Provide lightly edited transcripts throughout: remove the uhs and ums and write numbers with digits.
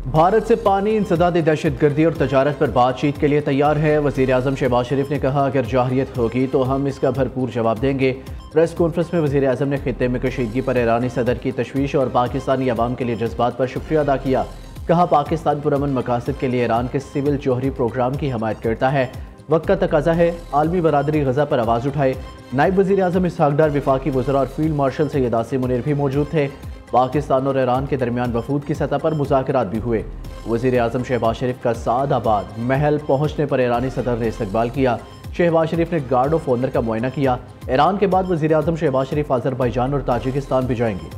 भारत से पानी इंसदादी दहशतगर्दी और तजारत पर बातचीत के लिए तैयार है। वज़ीर आज़म शहबाज शरीफ ने कहा, अगर जाहिरियत होगी तो हम इसका भरपूर जवाब देंगे। प्रेस कॉन्फ्रेंस में वज़ीर आज़म ने खित्ते में कशीदगी पर ईरानी सदर की तशवीश और पाकिस्तानी अवाम के लिए जज्बात पर शुक्रिया अदा किया। कहा, पाकिस्तान पुरअमन मकासद के लिए ईरान के सिविल जौहरी प्रोग्राम की हमायत करता है। वक्त का तकाजा है आलमी बरादरी गजा पर आवाज़ उठाए। नायब वज़ीर आज़म इसहाक डार, वफाकी वज़रा और फील्ड मार्शल सैयद आसिम मुनीर भी मौजूद थे। पाकिस्तान और ईरान के दरमियान वफूद की सतह पर मुज़ाकरात भी हुए। वज़ीर आज़म शहबाज शरीफ का सादाबाद महल पहुँचने पर ईरानी सदर ने इस्तकबाल किया। शहबाज शरीफ ने गार्ड ऑफ ऑनर का मुआयना किया। ईरान के बाद वज़ीर आज़म शहबाज शरीफ अज़रबैजान और ताजिकिस्तान भी जाएंगे।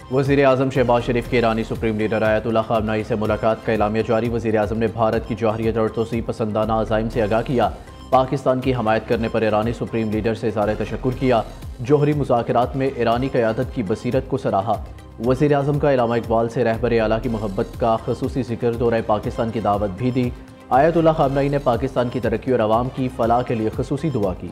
वज़ीर आज़म शहबाज शरीफ के ईरानी सुप्रीम लीडर आयतुल्लाह ख़ामनेई से मुलाकात का एलामिया जारी। वज़ीर आज़म ने भारत की जौहरियत और तोसी पसंदाना अज़ाइम से आगाह किया। पाकिस्तान की हमायत करने पर ईरानी सुप्रीम लीडर से इज़हार तशक्कुर किया। जौहरी मुज़ाकरात में ईरानी क़यादत की बसीरत को सराहा। वज़ीर आज़म का इलामा इकबाल से रहबर आला की मोहब्बत का ख़ुसूसी ज़िक्र दौरे पाकिस्तान की दावत भी दी। आयतुल्लाह ख़ामनेई ने पाकिस्तान की तरक्की और अवाम की फ़लाह के लिए ख़ुसूसी दुआ की।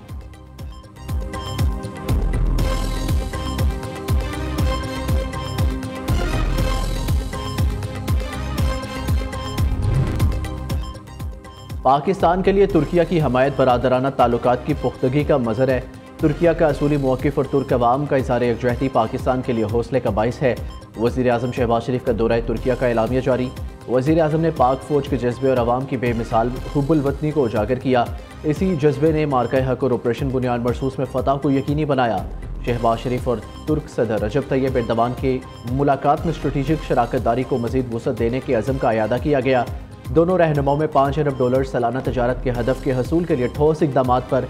पाकिस्तान के लिए तुर्किया की हमायत बरादराना ताल्लुकात की पुख्तगी का मज़हर है। तुर्किया का असूली मौक़िफ़ और तुर्क अवाम का इज़हार यकजहती पाकिस्तान के लिए हौसले का बाइस है। वज़ीर आज़म शहबाज शरीफ का दौरा तुर्किया का एलामिया जारी। वज़ीर आज़म ने पाक फ़ौज के जज्बे और अवाम की बेमिसाल हुब्बुल वतनी को उजागर किया। इसी जज्बे ने मार्का हक और ऑपरेशन बुनियाद मरसूस में फ़तह को यकीनी बनाया। शहबाज शरीफ और तुर्क सदर रजब तैयब एर्दोगान के मुलाकात में स्ट्रेटेजिक शराकत दारी को मज़ीद वुसअत देने के अज़म का अयादा किया गया। दोनों रहनुमाओं में $5 अरब सालाना तजारत के हदफ के हसूल के लिए ठोस इक़दामात पर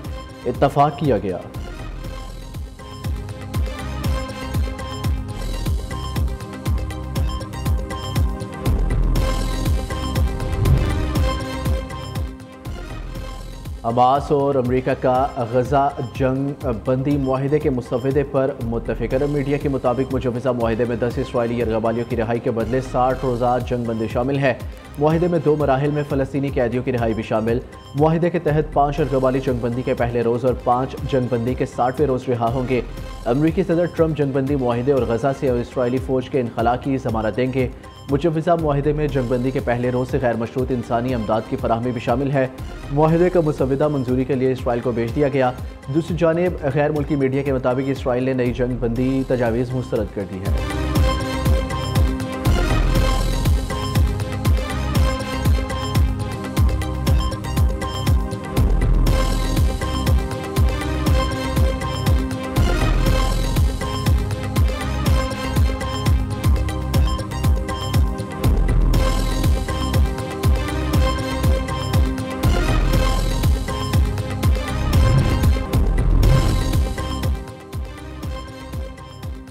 इत्तफ़ाक़ किया गया। अब्बास और अमरीका का गजा जंग बंदी मुआहिदे के मुसव्वदे पर मुत्तफ़िक। अरब मीडिया के मुताबिक मुजवज़ा मुआहिदे में 10 इसराइली यरगबालियों की रिहाई के बदले 60 रोज़ा जंग बंदी शामिल है। मुआहिदे में 2 मराहिल में फ़लस्तीनी कैदियों की रिहाई भी शामिल। मुआहिदे के तहत 5 यरगबाली जंगबंदी के पहले रोज़ और 5 जंगबंदी के 60वें रोज़ रिहा होंगे। अमरीकी सदर ट्रंप जंगबंदी मुआहिदे और गजा से इसराइली फ़ौज के इनखला की ज़मानत देंगे। मुजवज़ा मुआहिदे में जंगबंदी के पहले रोज़ से गैर मशरूत इंसानी अमदाद की फराहमी भी शामिल है। मुआहिदे का मुसव्वदा मंजूरी के लिए इसराइल को भेज दिया गया। दूसरी जानिब गैर मुल्की मीडिया के मुताबिक इसराइल ने नई जंगबंदी तजावीज़ मुस्तरद कर दी है।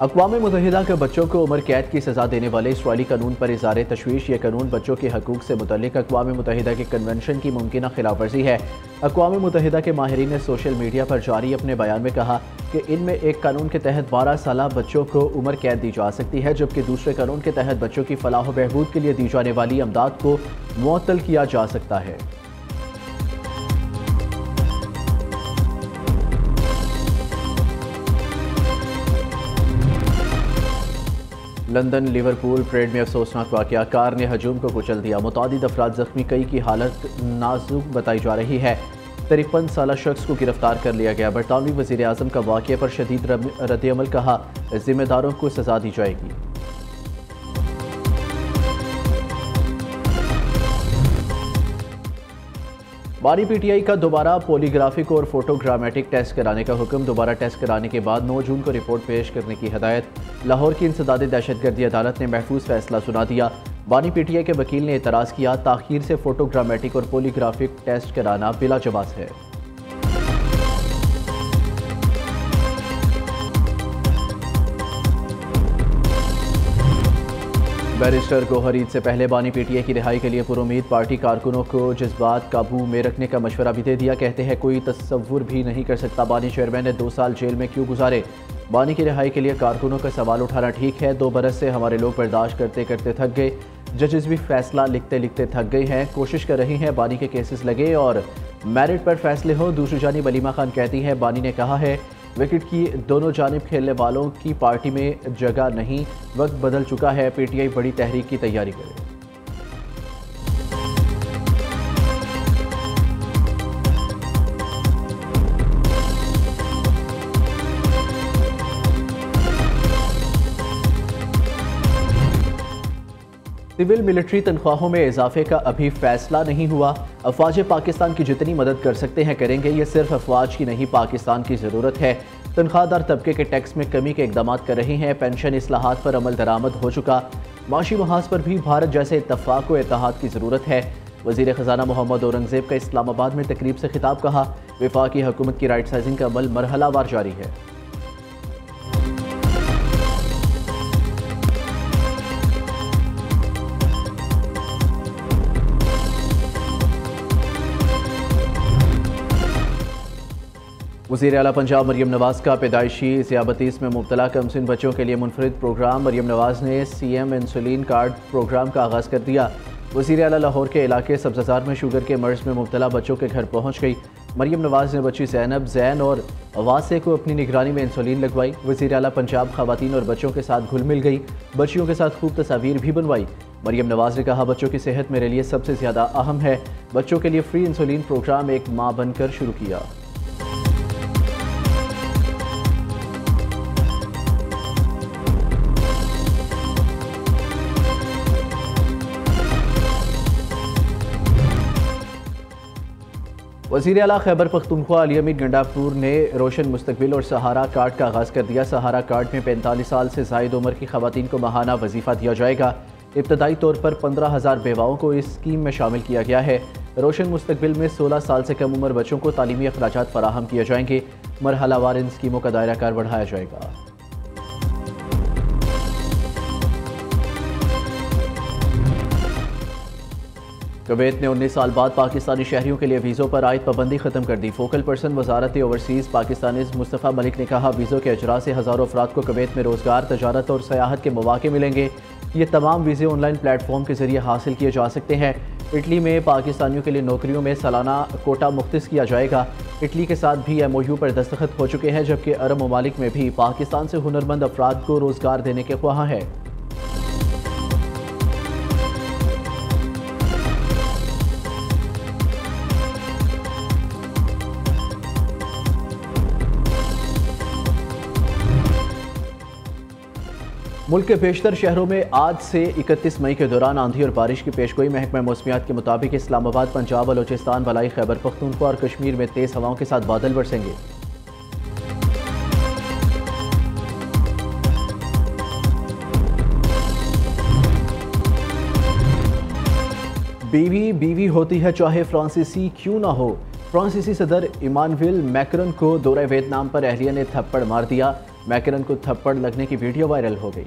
अक़वाम मुत्तहिदा के बच्चों को उम्र कैद की सज़ा देने वाले इसराइली कानून पर इज़हार तशवीश। यह कानून बच्चों के हकूक़ से मुतल्लिक़ अक़वाम मुत्तहिदा के कन्वेंशन की मुमकिना खिलाफ वर्जी है। अक़वाम मुत्तहिदा के माहिरीन ने सोशल मीडिया पर जारी अपने बयान में कहा कि इनमें एक कानून के तहत 12 साल बच्चों को उम्र कैद दी जा सकती है, जबकि दूसरे कानून के तहत बच्चों की फ़लाह व बहबूद के लिए दी जाने वाली अमदाद को मुअत्तल किया जा सकता है। लंदन लिवरपूल परेड में अफसोसनाक वाक़या। कार ने हजूम को कुचल दिया। मुतादिद अफराद जख्मी, कई की हालत नाजुक बताई जा रही है। 53 साला शख्स को गिरफ्तार कर लिया गया। बरतानवी वज़ीर आज़म का वाक़या पर शदीद रद्द-ए-अमल, कहा जिम्मेदारों को सज़ा दी जाएगी। बारी पीटीआई का दोबारा पॉलीग्राफिक और फोटोग्रामेटिक टेस्ट कराने का हुक्म। दोबारा टेस्ट कराने के बाद 9 जून को रिपोर्ट पेश करने की हिदायत। लाहौर की इंसदादी दहशतगर्दी अदालत ने महफूज फैसला सुना दिया। बानी पीटीआई के वकील ने एतराज़ किया, ताख़ीर से फोटोग्रामेटिक और पॉलीग्राफिक टेस्ट कराना बिला जवाज़ है। बैरिस्टर गौहर ईद से पहले बानी पीटीआई की रिहाई के लिए पुरुमीद पार्टी कारकुनों को जज्बात काबू में रखने का मशवरा भी दे दिया। कहते हैं कोई तस्वुर भी नहीं कर सकता बानी चेयरमैन ने 2 साल जेल में क्यों गुजारे। बानी की रिहाई के लिए कारकुनों का सवाल उठाना ठीक है, 2 बरस से हमारे लोग बर्दाश्त करते करते थक गए। जजेस भी फैसला लिखते लिखते थक गए हैं, कोशिश कर रही हैं बानी के केसेस लगे और मेरिट पर फैसले हों। दूसरी जानिब अलीमा खान कहती है बानी ने कहा है विकेट की दोनों जानिब खेलने वालों की पार्टी में जगह नहीं, वक्त बदल चुका है, पीटीआई बड़ी तहरीक की तैयारी करे। सिविल मिलिट्री तनख्वाहों में इजाफे का अभी फैसला नहीं हुआ। अफवाज पाकिस्तान की जितनी मदद कर सकते हैं करेंगे, ये सिर्फ अफवाज की नहीं पाकिस्तान की ज़रूरत है। तनख्वाहदार तबके के टैक्स में कमी के इकदाम कर रहे हैं, पेंशन इस्लाहात पर अमल दरामद हो चुका। माशी महाज पर भी भारत जैसे इत्तफाक व इत्तेहाद की ज़रूरत है। वज़ीर ख़जाना मोहम्मद औरंगज़ेब का इस्लामाबाद में तकरीब से खिताब, कहा वफाकी हुकूमत की राइट साइजिंग का अमल मरहलावार जारी है। वज़ीर आला पंजाब मरियम नवाज़ का पैदाइशी ज़ियाबतीस में मुब्तला कमसिन बच्चों के लिए मुनफरिद प्रोग्राम। मरियम नवाज़ ने सीएम इंसुलिन कार्ड प्रोग्राम का आगाज़ कर दिया। वज़ीर आला लाहौर के इलाके सब्ज़ाज़ार में शुगर के मर्ज़ में मुब्तला बच्चों के घर पहुँच गई। मरियम नवाज़ ने बच्ची ज़ैनब, ज़ैन और वासे को अपनी निगरानी में इंसुलिन लगवाई। वज़ीर आला पंजाब ख़वातीन और बच्चों के साथ घुल मिल गई, बच्चियों के साथ खूब तस्वीर भी बनवाई। मरियम नवाज़ ने कहा बच्चों की सेहत मेरे लिए सबसे ज़्यादा अहम है। बच्चों के लिए फ्री इंसुलिन प्रोग्राम एक माँ बनकर शुरू किया। वज़ीर आला खैबर पख्तूनख्वा अली अमीर गंडापुर ने रोशन मुस्तकबिल और सहारा कार्ड का आगाज़ कर दिया। सहारा कार्ड में 45 साल से ज़ायद उम्र की ख़वातीन को माहाना वजीफ़ा दिया जाएगा। इब्तदाई तौर पर 15,000 बेवाओं को इस स्कीम में शामिल किया गया है। रोशन मुस्तकबिल में 16 साल से कम उम्र बच्चों को तालीमी अखराजात फराहम किए जाएंगे। मरहलावार इन स्कीमों का दायरा कार बढ़ाया जाएगा। कुवैत ने 19 साल बाद पाकिस्तानी शहरियों के लिए वीज़ों पर आयद पाबंदी ख़त्म कर दी। फोकल पर्सन वजारत ओवरसीज़ पाकिस्तानीज़ मुस्तफ़ा मलिक ने कहा वीज़ों के अजरा से हज़ारों अफराद को कुवैत में रोज़गार, तजारत और सयाहत के मौके मिलेंगे। ये तमाम वीज़े ऑनलाइन प्लेटफॉर्म के ज़रिए हासिल किए जा सकते हैं। इटली में पाकिस्तानियों के लिए नौकरियों में सालाना कोटा मुख्तस किया जाएगा। इटली के साथ भी MOU पर दस्तखत हो चुके हैं, जबकि अरब ममालिक में भी पाकिस्तान से हुनरमंद अफराद को रोज़गार देने के ख्वाह है। मुल्क के बेशतर शहरों में आज से 31 मई के दौरान आंधी और बारिश की पेशगोई। महकमा मौसमियात के मुताबिक इस्लामाबाद, पंजाब, बलोचिस्तान, बलाई, खैबर पख्तूनख्वा और कश्मीर में तेज़ हवाओं के साथ बादल बरसेंगे। बीवी बीवी होती है चाहे फ्रांसीसी क्यों ना हो। फ्रांसीसी सदर इमानुएल मैक्रोन को दौरे वियतनाम पर अहलिया ने थप्पड़ मार दिया। मैक्रोन को थप्पड़ लगने की वीडियो वायरल हो गई।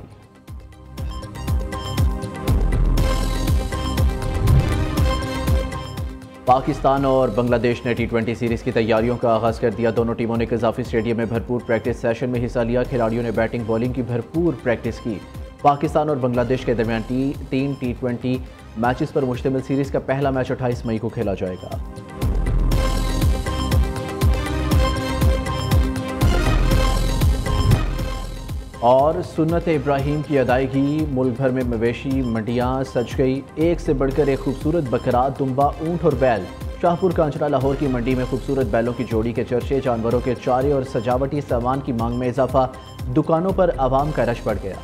पाकिस्तान और बांग्लादेश ने T20 सीरीज की तैयारियों का आगाज़ कर दिया। दोनों टीमों ने कज़ाफी स्टेडियम में भरपूर प्रैक्टिस सेशन में हिस्सा लिया। खिलाड़ियों ने बैटिंग बॉलिंग की भरपूर प्रैक्टिस की। पाकिस्तान और बांग्लादेश के दरमियान 3 T20 मैचेस पर मुश्तमिल सीरीज का पहला मैच 28 मई को खेला जाएगा। और सुन्नत इब्राहीम की अदायगी, मुल्क भर में मवेशी मंडियां सज गई। एक से बढ़कर एक खूबसूरत बकरा, दुम्बा, ऊंट और बैल। शाहपुर कांचरा लाहौर की मंडी में खूबसूरत बैलों की जोड़ी के चर्चे। जानवरों के चारे और सजावटी सामान की मांग में इजाफा। दुकानों पर आवाम का रश बढ़ गया।